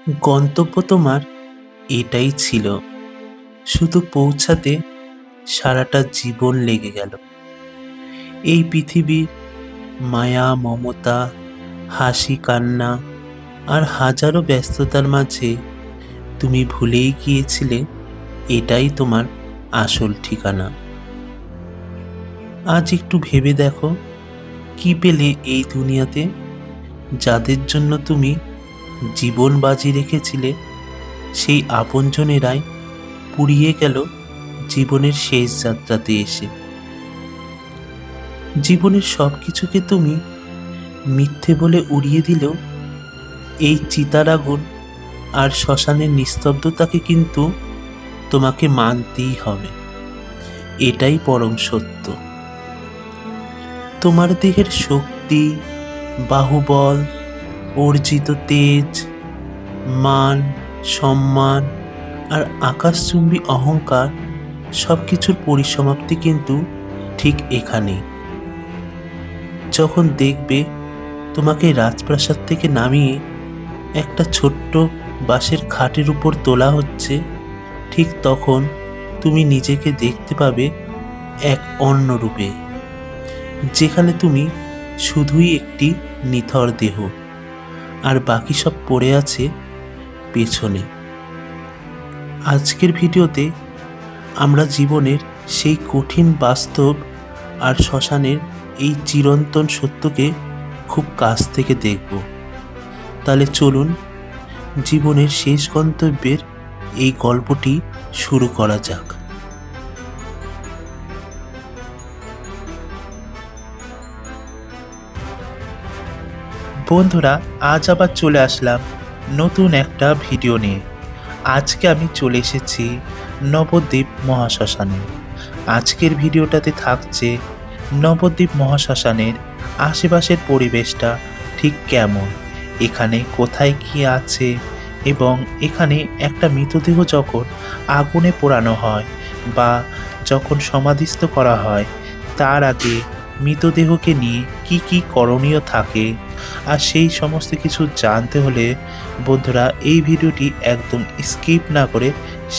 গন্তব্য তোমার এটাই ছিল, শুধু পৌঁছাতে সারাটা জীবন লেগে গেল। এই পৃথিবীর মায়া মমতা, হাসি কান্না আর হাজারো ব্যস্ততার মাঝে তুমি ভুলেই গিয়েছিলে এটাই তোমার আসল ঠিকানা। আজ একটু ভেবে দেখো, কি পেলে এই দুনিয়াতে? যাদের জন্য তুমি জীবন বাজি রেখেছিলে সেই আপনজনেরাই পুড়িয়ে গেল জীবনের শেষ যাত্রাতে এসে। জীবনের সব কিছুকে তুমি মিথ্যে বলে উড়িয়ে দিলেও এই চিতার আগুন আর শ্মশানের নিস্তব্ধতাকে কিন্তু তোমাকে মানতেই হবে। এটাই পরম সত্য। তোমার দেহের শক্তি, বাহুবল, অর্জিত তেজ, মান সম্মান আর আকাশচুম্বী অহংকার সব কিছুর পরিসমাপ্তি কিন্তু ঠিক এখানেই। যখন দেখবে তোমাকে রাজপ্রাসাদ থেকে নামিয়ে একটা ছোট্ট বাঁশের খাটের উপর তোলা হচ্ছে, ঠিক তখন তুমি নিজেকে দেখতে পাবে এক অন্য রূপে, যেখানে তুমি শুধুই একটি নিথর দেহ আর বাকি সব পড়ে আছে পেছনে। আজকের ভিডিওতে আমরা জীবনের সেই কঠিন বাস্তব আর শ্মশানের এই চিরন্তন সত্যকে খুব কাছ থেকে দেখব। তাহলে চলুন জীবনের শেষ গন্তব্যের এই গল্পটি শুরু করা যাক। বন্ধুরা, আজ আবার চলে আসলাম নতুন একটা ভিডিও নিয়ে। আজকে আমি চলে এসেছি নবদ্বীপ মহাশ্মশানে। আজকের ভিডিওটাতে থাকছে নবদ্বীপ মহাশ্মশানের আশেপাশের পরিবেশটা ঠিক কেমন, এখানে কোথায় কি আছে, এবং এখানে একটা মৃতদেহ যখন আগুনে পোড়ানো হয় বা যখন সমাধিস্থ করা হয় তার আগে মৃতদেহকে নিয়ে কি কি করণীয় থাকে, আর সেই সমস্ত কিছু জানতে হলে বন্ধুরা এই ভিডিওটি একদম স্কিপ না করে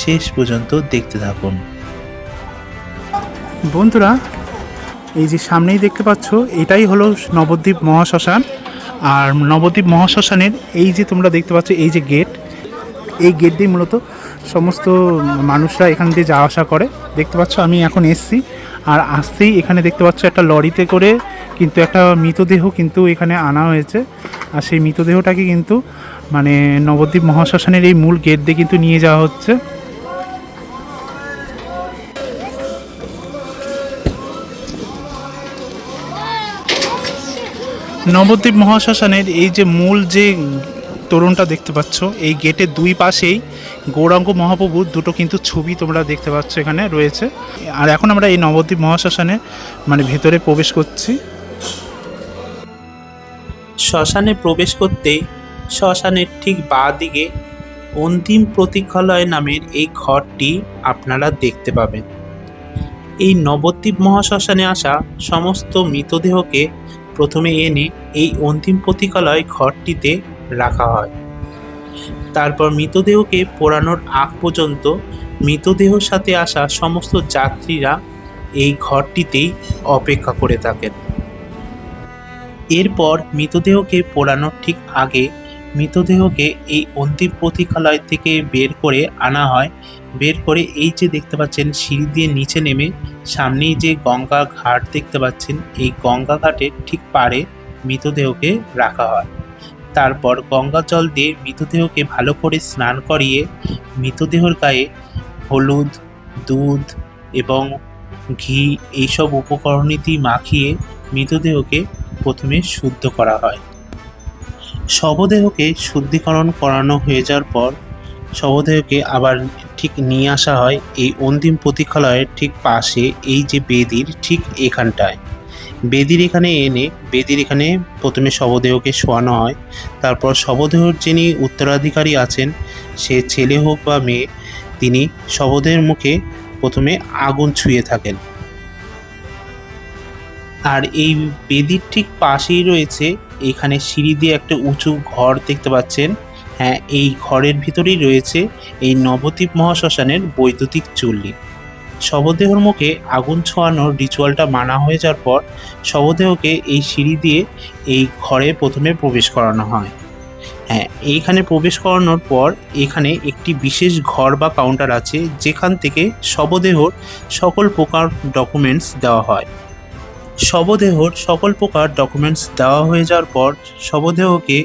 শেষ পর্যন্ত দেখতে থাকুন। বন্ধুরা, এই যে সামনেই দেখতে পাচ্ছ এটাই হলো নবদ্বীপ মহাশ্মশান। আর নবদ্বীপ মহাশ্মশানের এই যে তোমরা দেখতে পাচ্ছ এই যে গেট, এই গেট দিয়ে মূলত সমস্ত মানুষরা এখান দিয়ে যাওয়া আসা করে। দেখতে পাচ্ছ আমি এখন এসছি, আর আসতেই এখানে দেখতে পাচ্ছ একটা লরিতে করে কিন্তু একটা মৃতদেহ কিন্তু এখানে আনা হয়েছে। আর সেই মৃতদেহটাকে কিন্তু মানে নবদ্বীপ মহাশ্মশানের এই মূল গেট দিয়ে কিন্তু নিয়ে যাওয়া হচ্ছে। নবদ্বীপ মহাশ্মশানের এই যে মূল যে তোরণটা দেখতে পাচ্ছ, এই গেটের দুই পাশেই গৌরাঙ্গ মহাপ্রভুর দুটো কিন্তু ছবি তোমরা দেখতে পাচ্ছ এখানে রয়েছে। আর এখন আমরা এই নবদ্বীপ মহাশ্মশানে মানে ভেতরে প্রবেশ করছি। শ্মশানে প্রবেশ করতেই শ্মশানের ঠিক বাঁ দিকে অন্তিম প্রতীক্ষালয় নামের এই ঘরটি আপনারা দেখতে পাবেন। এই নবদ্বীপ মহাশ্মশানে আসা সমস্ত মৃতদেহকে প্রথমে এনে এই অন্তিম প্রতীক্ষালয় ঘরটিতে রাখা হয়। তারপর মৃতদেহকে পোড়ানোর আগ পর্যন্ত মৃতদেহর সাথে আসা সমস্ত যাত্রীরা এই ঘরটিতেই অপেক্ষা করে থাকেন। এরপর মৃতদেহকে পোড়ানোর ঠিক আগে মৃতদেহকে এই অন্তিম প্রতীক্ষালয় থেকে বের করে আনা হয়। বের করে এই যে দেখতে পাচ্ছেন সিঁড়ি দিয়ে নিচে নেমে সামনেই যে গঙ্গা ঘাট দেখতে পাচ্ছেন, এই গঙ্গা ঘাটের ঠিক পাড়ে মৃতদেহকে রাখা হয়। তারপর গঙ্গা জল দিয়ে মৃতদেহকে ভালো করে স্নান করিয়ে মৃতদেহর গায়ে হলুদ, দুধ এবং ঘি এইসব উপকরণীতি মাখিয়ে মৃতদেহকে প্রথমে শুদ্ধ করা হয়। শবদেহকে শুদ্ধিকরণ করানো হয়ে যাওয়ার পর শবদেহকে আবার ঠিক নিয়ে আসা হয় এই অন্তিম প্রতীক্ষালয়ের ঠিক পাশে এই যে বেদির ঠিক এখানটায়। বেদির এখানে এনে বেদির এখানে প্রথমে শবদেহকে শোয়ানো হয়। তারপর শবদেহর যিনি উত্তরাধিকারী আছেন, সে ছেলে হোক বা মেয়ে, তিনি শবদেহের মুখে প্রথমে আগুন ছুঁয়ে থাকেন। আর এই বেদির ঠিক পাশেই রয়েছে এখানে সিঁড়ি দিয়ে একটা উঁচু ঘর দেখতে পাচ্ছেন। হ্যাঁ, এই ঘরের ভিতরেই রয়েছে এই নবদ্বীপ মহাশ্মশানের বৈদ্যুতিক চুল্লি। শবদেহর মুখে আগুন ছোঁয়ানোর রিচুয়ালটা মানা হয়ে যাওয়ার পর শবদেহকে এই সিঁড়ি দিয়ে এই ঘরে প্রথমে প্রবেশ করানো হয়। হ্যাঁ, এইখানে প্রবেশ করানোর পর এখানে একটি বিশেষ ঘর বা কাউন্টার আছে, যেখান থেকে শবদেহর সকল প্রকার ডকুমেন্টস দেওয়া হয়। শবদেহর সকল প্রকার ডকুমেন্টস দেওয়া হয়ে যাওয়ার পর শবদেহকে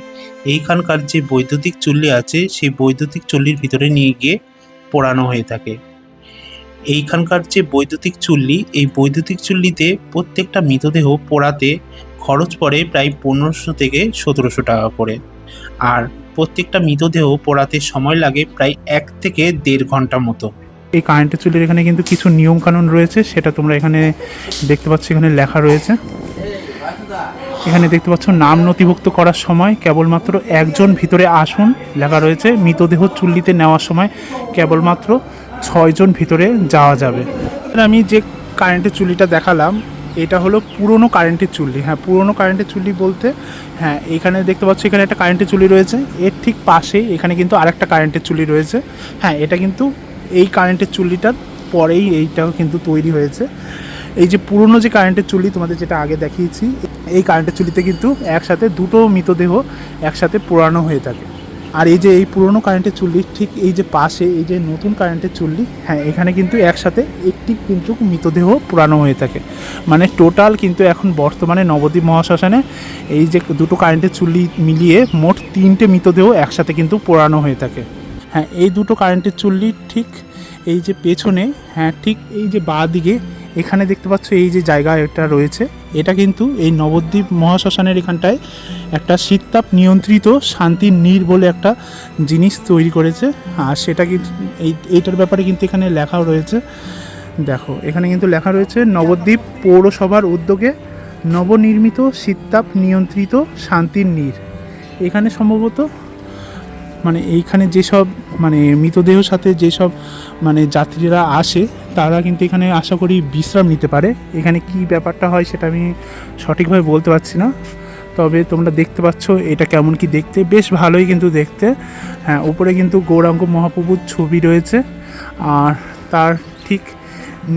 এইখানকার যে বৈদ্যুতিক চুল্লি আছে সেই বৈদ্যুতিক চুল্লির ভিতরে নিয়ে গিয়ে পোড়ানো হয়ে থাকে। এইখানকার যে বৈদ্যুতিক চুল্লি, এই বৈদ্যুতিক চুল্লিতে প্রত্যেকটা মৃতদেহ পোড়াতে খরচ পড়ে প্রায় 1500 থেকে 1700 টাকা করে। আর প্রত্যেকটা মৃতদেহ পোড়াতে সময় লাগে প্রায় 1 থেকে 1.5 ঘন্টা মতো। এই কারেন্টের চুলির এখানে কিন্তু কিছু নিয়মকানুন রয়েছে, সেটা তোমরা এখানে দেখতে পাচ্ছ, এখানে লেখা রয়েছে। এখানে দেখতে পাচ্ছ নাম নথিভুক্ত করার সময় কেবলমাত্র একজন ভিতরে আসুন লেখা রয়েছে। মৃতদেহ চুল্লিতে নেওয়ার সময় কেবলমাত্র 6 জন ভিতরে যাওয়া যাবে। আমি যে কারেন্টের চুল্লিটা দেখালাম এটা হলো পুরনো কারেন্টের চুল্লি। হ্যাঁ, পুরনো কারেন্টের চুল্লি বলতে হ্যাঁ, এখানে দেখতে পাচ্ছ এখানে একটা কারেন্টের চুল্লি রয়েছে, এর ঠিক পাশেই এখানে কিন্তু আরেকটা কারেন্টের চুল্লি রয়েছে। হ্যাঁ, এটা কিন্তু এই কারেন্টের চুল্লিটার পরেই এইটাও কিন্তু তৈরি হয়েছে। এই যে পুরনো যে কারেন্টের চুল্লি তোমাদের যেটা আগে দেখিয়েছি, এই কারেন্টের চুল্লিতে কিন্তু একসাথে দুটো মৃতদেহ একসাথে পোড়ানো হয়ে থাকে। আর এই যে এই পুরনো কারেন্টের চুল্লি ঠিক এই যে পাশে এই যে নতুন কারেন্টের চুল্লি, হ্যাঁ এখানে কিন্তু একসাথে একটি কিন্তু মৃতদেহ পোড়ানো হয়ে থাকে। মানে টোটাল কিন্তু এখন বর্তমানে নবদ্বীপ মহাশ্মশানে এই যে দুটো কারেন্টের চুল্লি মিলিয়ে মোট 3টে মৃতদেহ একসাথে কিন্তু পোড়ানো হয়ে থাকে। হ্যাঁ, এই দুটো কারেন্টের চুল্লি ঠিক এই যে পেছনে, হ্যাঁ ঠিক এই যে বাঁ দিকে এখানে দেখতে পাচ্ছ এই যে জায়গা এটা রয়েছে, এটা কিন্তু এই নবদ্বীপ মহাশ্মশানের এখানটায় একটা শীততাপ নিয়ন্ত্রিত শান্তির নীর বলে একটা জিনিস তৈরি করেছে। আর সেটা কিন্তু এইটার ব্যাপারে কিন্তু এখানে লেখাও রয়েছে। দেখো এখানে কিন্তু লেখা রয়েছে নবদ্বীপ পৌরসভার উদ্যোগে নবনির্মিত শীততাপ নিয়ন্ত্রিত শান্তির নীর। এখানে সম্ভবত মানে এইখানে যেসব মানে মৃতদেহ সাথে যেসব মানে যাত্রীরা আসে তারা কিন্তু এখানে আশা করি বিশ্রাম নিতে পারে। এখানে কি ব্যাপারটা হয় সেটা আমি সঠিকভাবে বলতে পারছি না, তবে তোমরা দেখতে পাচ্ছ এটা কেমন কি দেখতে, বেশ ভালোই কিন্তু দেখতে। হ্যাঁ, উপরে কিন্তু গৌরাঙ্গ মহাপ্রভুর ছবি রয়েছে, আর তার ঠিক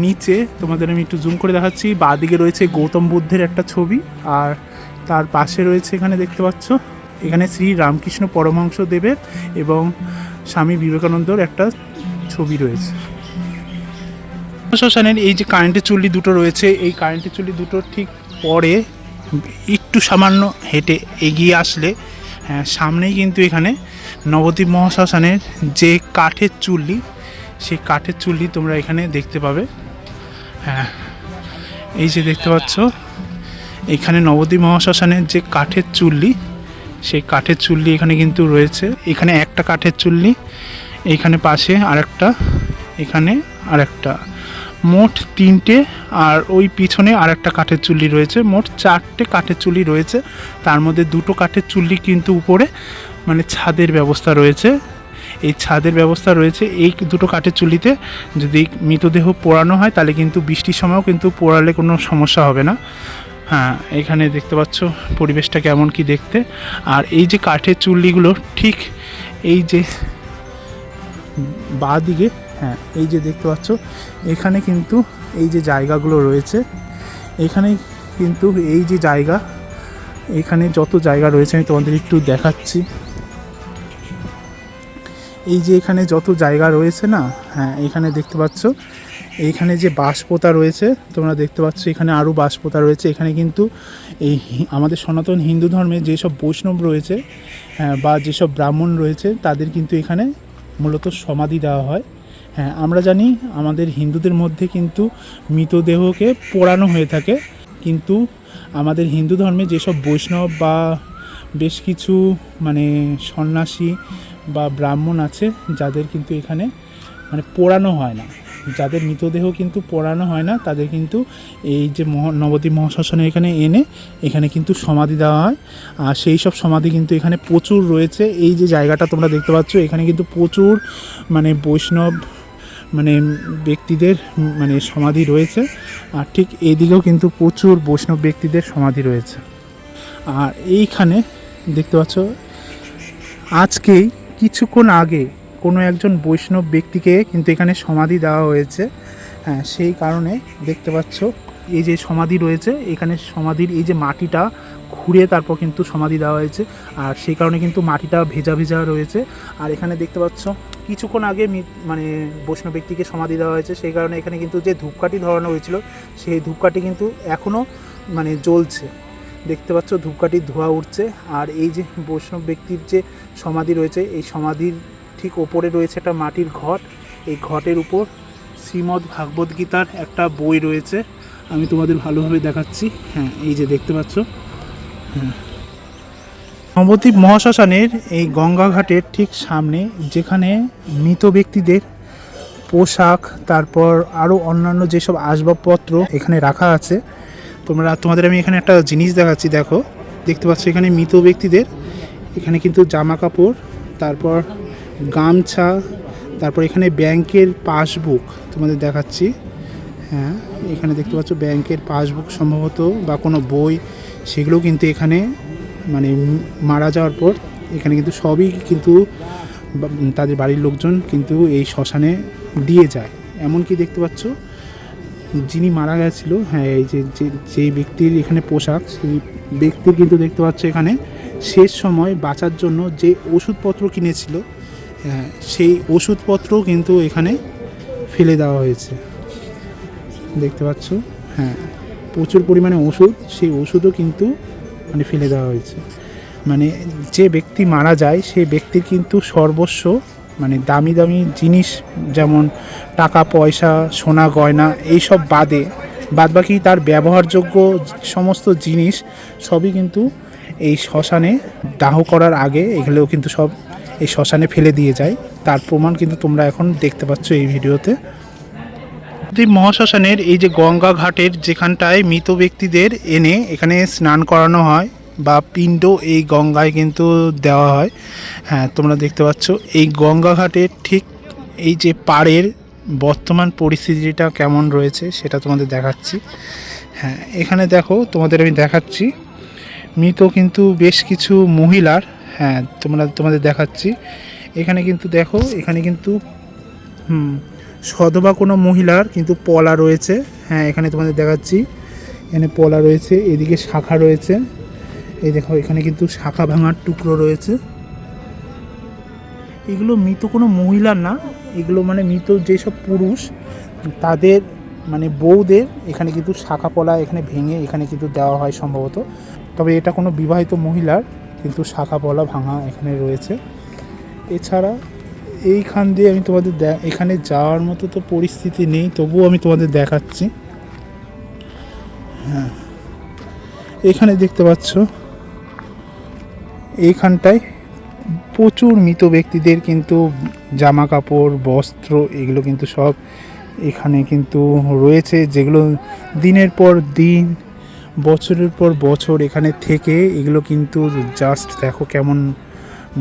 নিচে তোমাদের আমি একটু জুম করে দেখাচ্ছি, বাঁদিকে রয়েছে গৌতম বুদ্ধের একটা ছবি, আর তার পাশে রয়েছে এখানে দেখতে পাচ্ছ এখানে শ্রী রামকৃষ্ণ পরমহংস দেবের এবং স্বামী বিবেকানন্দর একটা ছবি রয়েছে। শ্মশানের এই যে কারেন্টের চুল্লি দুটো রয়েছে, এই কারেন্টের চুল্লি দুটোর ঠিক পরে একটু সামান্য হেঁটে এগিয়ে আসলে হ্যাঁ সামনেই কিন্তু এখানে নবদ্বীপ মহাশ্মশানের যে কাঠের চুল্লি, সেই কাঠের চুল্লি তোমরা এখানে দেখতে পাবে। হ্যাঁ, এই যে দেখতে পাচ্ছ এখানে নবদ্বীপ মহাশ্মশানের যে কাঠের চুল্লি, সেই কাঠের চুল্লি এখানে কিন্তু রয়েছে। এখানে একটা কাঠের চুল্লি, এইখানে পাশে আরেকটা, এখানে আরেকটা, মোট 3টে, আর ওই পিছনে আরেকটা কাঠের চুল্লি রয়েছে। মোট 4টে কাঠের চুল্লি রয়েছে, তার মধ্যে 2টো কাঠের চুল্লি কিন্তু উপরে মানে ছাদের ব্যবস্থা রয়েছে। এই ছাদের ব্যবস্থা রয়েছে এই 2টো কাঠের চুল্লিতে যদি মৃতদেহ পোড়ানো হয় তাহলে কিন্তু বৃষ্টির সময়ও কিন্তু পোড়ালে কোনো সমস্যা হবে না। হ্যাঁ, এখানে দেখতে পাচ্ছ পরিবেশটা কেমন কি দেখতে। আর এই যে কাঠের চুল্লিগুলো ঠিক এই যে বাঁ দিকে, হ্যাঁ এই যে দেখতে পাচ্ছ এখানে কিন্তু এই যে জায়গাগুলো রয়েছে, এখানে কিন্তু এই যে জায়গা, এখানে যত জায়গা রয়েছে আমি তোমাদের একটু দেখাচ্ছি। এই যে এখানে যত জায়গা রয়েছে না, হ্যাঁ এখানে দেখতে পাচ্ছ এইখানে যে বাঁশপোতা রয়েছে তোমরা দেখতে পাচ্ছ, এখানে আরও বাঁশপোতা রয়েছে। এখানে কিন্তু এই আমাদের সনাতন হিন্দু ধর্মে যেসব বৈষ্ণব রয়েছে বা যেসব ব্রাহ্মণ রয়েছে তাদের কিন্তু এখানে মূলত সমাধি দেওয়া হয়। হ্যাঁ, আমরা জানি আমাদের হিন্দুদের মধ্যে কিন্তু মৃতদেহকে পোড়ানো হয়ে থাকে, কিন্তু আমাদের হিন্দু ধর্মে যেসব বৈষ্ণব বা বেশ কিছু মানে সন্ন্যাসী বা ব্রাহ্মণ আছে যাদের কিন্তু এখানে মানে পোড়ানো হয় না, যাদের মৃতদেহ কিন্তু পোড়ানো হয় না, তাদের কিন্তু এই যে নবদ্বীপ মহাশ্মশানে এখানে এনে এখানে কিন্তু সমাধি দেওয়া হয়। আর সেই সব সমাধি কিন্তু এখানে প্রচুর রয়েছে। এই যে জায়গাটা তোমরা দেখতে পাচ্ছ এখানে কিন্তু প্রচুর মানে বৈষ্ণব মানে ব্যক্তিদের মানে সমাধি রয়েছে, আর ঠিক এইদিকেও কিন্তু প্রচুর বৈষ্ণব ব্যক্তিদের সমাধি রয়েছে। আর এইখানে দেখতে পাচ্ছ আজকেই কিছুক্ষণ আগে কোনো একজন বৈষ্ণব ব্যক্তিকে কিন্তু এখানে সমাধি দেওয়া হয়েছে। হ্যাঁ, সেই কারণে দেখতে পাচ্ছ এই যে সমাধি রয়েছে, এখানে সমাধির এই যে মাটিটা ঘুরে তারপর কিন্তু সমাধি দেওয়া হয়েছে, আর সেই কারণে কিন্তু মাটিটা ভেজা ভেজা রয়েছে। আর এখানে দেখতে পাচ্ছ কিছুক্ষণ আগে মানে বৈষ্ণব ব্যক্তিকে সমাধি দেওয়া হয়েছে, সেই কারণে এখানে কিন্তু যে ধূপকাঠি ধরানো হয়েছিল সেই ধূপকাঠি কিন্তু এখনও মানে জ্বলছে। দেখতে পাচ্ছ ধূপকাঠির ধোঁয়া উঠছে। আর এই যে বৈষ্ণব ব্যক্তির যে সমাধি রয়েছে, এই সমাধির ঠিক ওপরে রয়েছে একটা মাটির ঘট। এই ঘটের উপর শ্রীমদ্ ভাগবত গীতার একটা বই রয়েছে, আমি তোমাদের ভালোভাবে দেখাচ্ছি। হ্যাঁ, এই যে দেখতে পাচ্ছ। হ্যাঁ, নবদ্বীপ মহাশ্মশানের এই গঙ্গা ঘাটের ঠিক সামনে যেখানে মৃত ব্যক্তিদের পোশাক, তারপর আরও অন্যান্য যেসব আসবাবপত্র এখানে রাখা আছে, তোমাদের আমি এখানে একটা জিনিস দেখাচ্ছি। দেখো, দেখতে পাচ্ছ এখানে মৃত ব্যক্তিদের এখানে কিন্তু জামা কাপড়, তারপর গামছা, তারপর এখানে ব্যাংকের পাসবুক তোমাদের দেখাচ্ছি। হ্যাঁ, এখানে দেখতে পাচ্ছ ব্যাংকের পাসবুক সম্ভবত বা কোনো বই, সেগুলো কিন্তু এখানে মানে মারা যাওয়ার পর এখানে কিন্তু সবই কিন্তু তাদের বাড়ির লোকজন কিন্তু এই শ্মশানে দিয়ে যায়। এমনকি দেখতে পাচ্ছ যিনি মারা গেছিল, হ্যাঁ, এই যে ব্যক্তির এখানে পোশাক, সেই ব্যক্তির কিন্তু দেখতে পাচ্ছ এখানে শেষ সময় বাঁচার জন্য যে ওষুধপত্র কিনেছিল, হ্যাঁ, সেই ওষুধপত্রও কিন্তু এখানে ফেলে দেওয়া হয়েছে। দেখতে পাচ্ছ, হ্যাঁ, প্রচুর পরিমাণে ওষুধ, সেই ওষুধও কিন্তু মানে ফেলে দেওয়া হয়েছে। মানে যে ব্যক্তি মারা যায় সেই ব্যক্তির কিন্তু সর্বস্ব মানে দামি দামি জিনিস যেমন টাকা পয়সা, সোনা গয়না, এইসব বাদবাকি তার ব্যবহারযোগ্য সমস্ত জিনিস সবই কিন্তু এই শ্মশানে দাহ করার আগে এগুলোও কিন্তু সব এই শ্মশানে ফেলে দিয়ে যায়। তার প্রমাণ কিন্তু তোমরা এখন দেখতে পাচ্ছ এই ভিডিওতে। নবদ্বীপ মহাশ্মশানের এই যে গঙ্গা ঘাটের যেখানটায় মৃত ব্যক্তিদের এনে এখানে স্নান করানো হয় বা পিণ্ড এই গঙ্গায় কিন্তু দেওয়া হয়। হ্যাঁ, তোমরা দেখতে পাচ্ছ এই গঙ্গা ঘাটের ঠিক এই যে পাড়ের বর্তমান পরিস্থিতিটা কেমন রয়েছে সেটা তোমাদের দেখাচ্ছি। হ্যাঁ, এখানে দেখো, তোমাদের আমি দেখাচ্ছি মৃত কিন্তু বেশ কিছু মহিলার, হ্যাঁ, তোমাদের দেখাচ্ছি। এখানে কিন্তু দেখো, এখানে কিন্তু সধবা কোনো মহিলার কিন্তু পলা রয়েছে। হ্যাঁ, এখানে তোমাদের দেখাচ্ছি, এখানে পলা রয়েছে, এদিকে শাখা রয়েছে। এই দেখো, এখানে কিন্তু শাখা ভাঙার টুকরো রয়েছে। এগুলো মৃত কোনো মহিলার না, এগুলো মানে মৃত যেসব পুরুষ তাদের মানে বউদের এখানে কিন্তু শাখা পলা এখানে ভেঙে এখানে কিন্তু দেওয়া হয় সম্ভবত। তবে এটা কোনো বিবাহিত মহিলার কিন্তু শাখা পলা ভাঙা এখানে রয়েছে। এছাড়া এইখান দিয়ে আমি তোমাদের এখানে যাওয়ার মতো তো পরিস্থিতি নেই, তবুও আমি তোমাদের দেখাচ্ছি। হ্যাঁ, এখানে দেখতে পাচ্ছ এইখানটায় প্রচুর মৃত ব্যক্তিদের কিন্তু জামা কাপড়, বস্ত্র, এগুলো কিন্তু সব এখানে কিন্তু রয়েছে, যেগুলো দিনের পর দিন, বছরের পর বছর এখানে থেকে এগুলো কিন্তু জাস্ট দেখো কেমন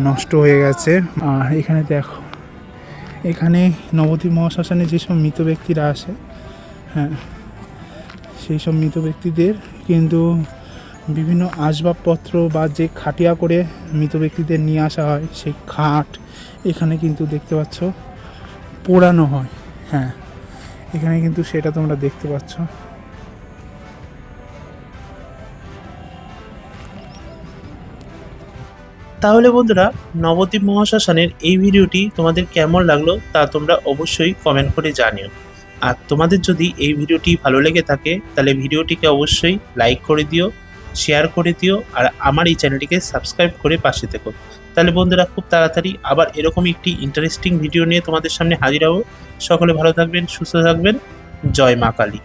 নষ্ট হয়ে গেছে। আর এখানে দেখো, এখানে নবদ্বীপ মহাশ্মশানে যেসব মৃত ব্যক্তিরা আসে, হ্যাঁ, সেই সব মৃত ব্যক্তিদের কিন্তু বিভিন্ন আসবাবপত্র বা যে খাটিয়া করে মৃত ব্যক্তিদের নিয়ে আসা হয় সেই খাট এখানে কিন্তু দেখতে পাচ্ছ পোড়ানো হয়। হ্যাঁ, এখানে কিন্তু সেটা তোমরা দেখতে পাচ্ছ। তাহলে বন্ধুরা, নবদ্বীপ মহাশ্মশানের এই ভিডিওটি তোমাদের কেমন লাগলো তা তোমরা অবশ্যই কমেন্ট করে জানিও। আর তোমাদের যদি এই ভিডিওটি ভালো লেগে থাকে তাহলে ভিডিওটিকে অবশ্যই লাইক করে দিও, শেয়ার করে দিও, আর আমার এই চ্যানেলটিকে সাবস্ক্রাইব করে পাশে থেকো। তাহলে বন্ধুরা, খুব তাড়াতাড়ি আবার এরকম একটি ইন্টারেস্টিং ভিডিও নিয়ে তোমাদের সামনে হাজির হব। সকলে ভালো থাকবেন, সুস্থ থাকবেন। জয় মা কালী।